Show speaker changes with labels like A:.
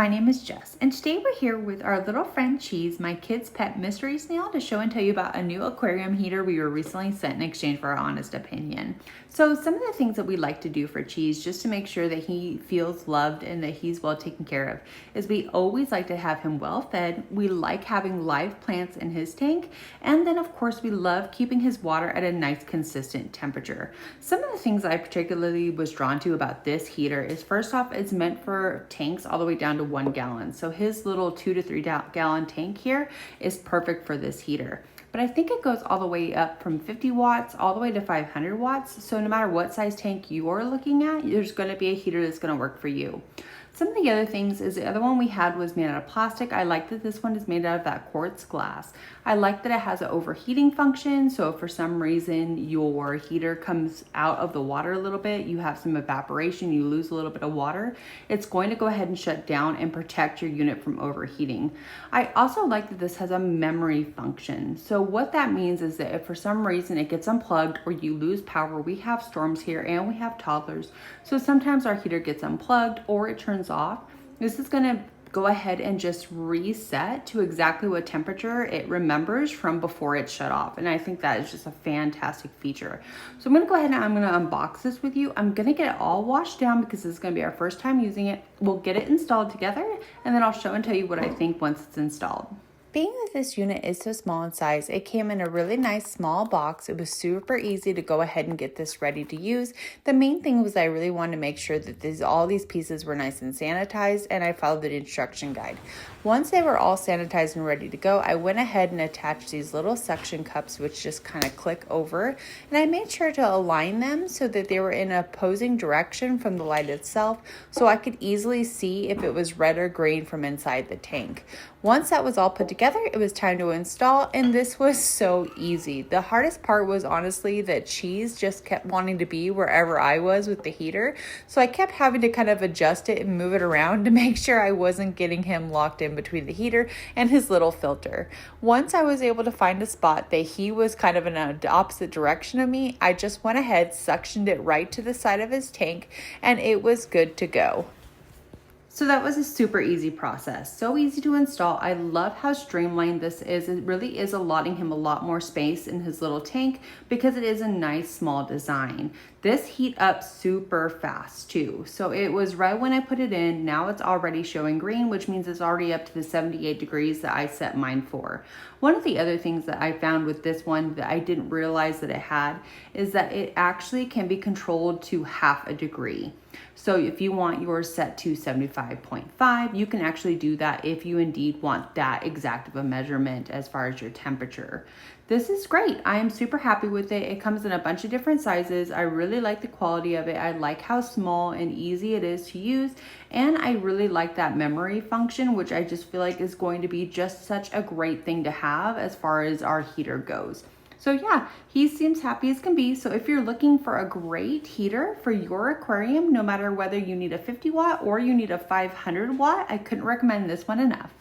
A: My name is Jess, and today we're here with our little friend Cheese, my kid's pet mystery snail, to show and tell you about a new aquarium heater we were recently sent in exchange for our honest opinion. So some of the things that we like to do for Cheese, just to make sure that he feels loved and that he's well taken care of, is we always like to have him well fed. We like having live plants in his tank, and then of course we love keeping his water at a nice consistent temperature. Some of the things I particularly was drawn to about this heater is, first off, it's meant for tanks all the way down to 1 gallon. So his little 2 to 3 gallon tank here is perfect for this heater. But I think it goes all the way up from 50 watts all the way to 500 watts. So no matter what size tank you're looking at, there's going to be a heater that's going to work for you. Some of the other things is the other one we had was made out of plastic. I like that this one is made out of that quartz glass. I like that it has an overheating function. So if for some reason your heater comes out of the water a little bit, you have some evaporation, you lose a little bit of water, it's going to go ahead and shut down and protect your unit from overheating. I also like that this has a memory function. So what that means is that if for some reason it gets unplugged or you lose power, we have storms here and we have toddlers. So sometimes our heater gets unplugged or it turns off. This is going to go ahead and just reset to exactly what temperature it remembers from before it shut off. And I think that is just a fantastic feature. So I'm going to go ahead and I'm going to unbox this with you. I'm going to get it all washed down because this is going to be our first time using it. We'll get it installed together and then I'll show and tell you what I think once it's installed. Being that this unit is so small in size, it came in a really nice small box. It was super easy to go ahead and get this ready to use. The main thing was I really wanted to make sure that all these pieces were nice and sanitized, and I followed the instruction guide. Once they were all sanitized and ready to go, I went ahead and attached these little suction cups, which just kind of click over, and I made sure to align them so that they were in an opposing direction from the light itself, so I could easily see if it was red or green from inside the tank. Once that was all put together, it was time to install, and this was so easy. The hardest part was honestly that Cheese just kept wanting to be wherever I was with the heater, so I kept having to kind of adjust it and move it around to make sure I wasn't getting him locked in between the heater and his little filter. Once I was able to find a spot that he was kind of in the opposite direction of me, I just went ahead, suctioned it right to the side of his tank, and it was good to go. So that was a super easy process. So easy to install. I love how streamlined this is. It really is allotting him a lot more space in his little tank because it is a nice small design. This heat up super fast too. So it was right when I put it in. Now it's already showing green, which means it's already up to the 78 degrees that I set mine for. One of the other things that I found with this one that I didn't realize that it had is that it actually can be controlled to half a degree. So if you want yours set to 75.5, you can actually do that if you indeed want that exact of a measurement as far as your temperature. This is great. I am super happy with it. It comes in a bunch of different sizes. I really like the quality of it. I like how small and easy it is to use. And I really like that memory function, which I just feel like is going to be just such a great thing to have as far as our heater goes. So yeah, he seems happy as can be. So if you're looking for a great heater for your aquarium, no matter whether you need a 50 watt or you need a 500 watt, I couldn't recommend this one enough.